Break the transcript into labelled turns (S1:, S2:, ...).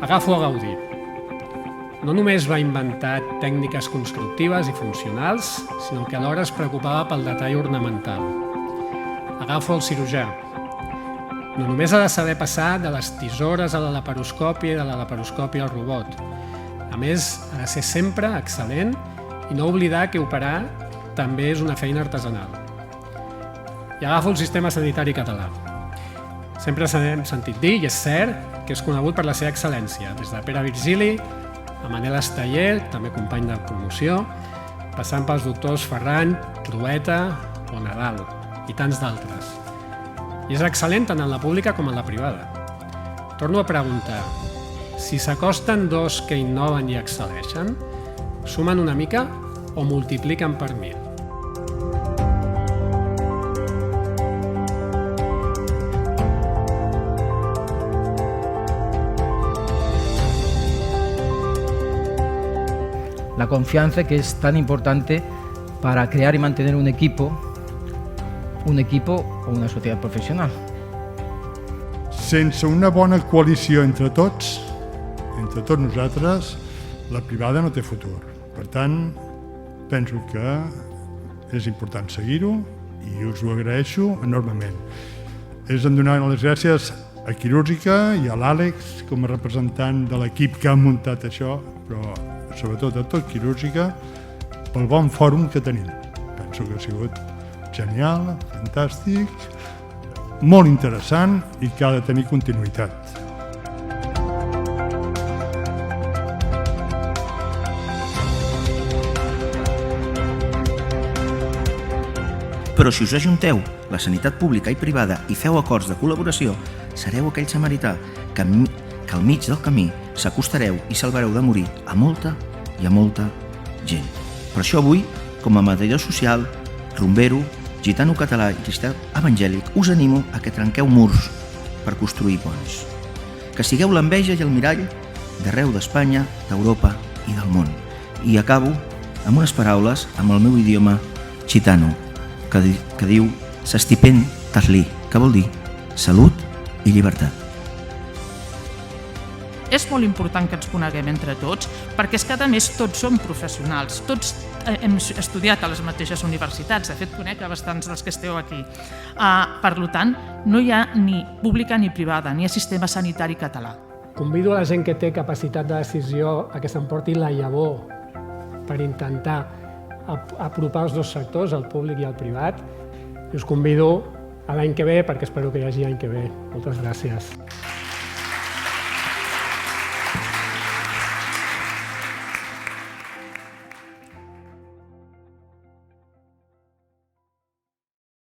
S1: Agafo a Gaudí. No només va inventar tècniques constructives i funcionals, sinó que alhora es preocupava pel detall ornamental. Agafo el cirurgià. No només ha de saber passar de les tisores a la laparoscòpia i de la laparoscòpia al robot. A més, ha de ser sempre excel·lent i no oblidar que operar també és una feina artesanal. I agafo el sistema sanitari català. Sempre hem sentit dir, i és cert, que és conegut per la seva excel·lència, des de Pere Virgili a Manel Esteller, també company de promoció, passant pels doctors Ferran, Trueta o Nadal, i tants d'altres. I és excel·lent tant en la pública com en la privada. Torno a preguntar, si s'acosten dos que innoven i excel·leixen, sumen una mica o multipliquen per 1000?
S2: La confianza, que es tan importante para crear y mantener un equipo o una societat professional.
S3: Sense una bona coalició entre tots nosaltres, la privada no té futur. Per tant, penso que és important seguir-ho i us ho agraeixo enormement. És en donar les gràcies a Quirúrgica i a l'Àlex com a representant de l'equip que ha muntat això, però sobretot a tot Quirúrgica, pel bon fòrum que tenim. Penso que ha sigut genial, fantàstic, molt interessant i que ha de tenir continuïtat.
S4: Però si us ajunteu, la sanitat pública i privada, i feu acords de col·laboració, sereu aquell samarità que al mig del camí s'acostareu i salvareu de morir a molta i a molta gent. Per això avui, com a mediador social, rumbero, gitano català i cristià evangèlic, us animo a que trenqueu murs per construir ponts. Que sigueu l'enveja i el mirall d'arreu d'Espanya, d'Europa i del món. I acabo amb unes paraules amb el meu idioma gitano, que diu Sastipén Taslí, que vol dir salut i llibertat.
S5: És molt important que ens coneguem entre tots, perquè és que a més tots som professionals, tots hem estudiat a les mateixes universitats, de fet conec a bastants dels que esteu aquí. Per tant, no hi ha ni pública ni privada, ni sistema sanitari català.
S1: Convido a la gent que té capacitat de decisió a que s'emporti la llavor per intentar apropar els dos sectors, el públic i el privat, i us convido a l'any que ve, perquè espero que hi hagi any que ve. Moltes gràcies.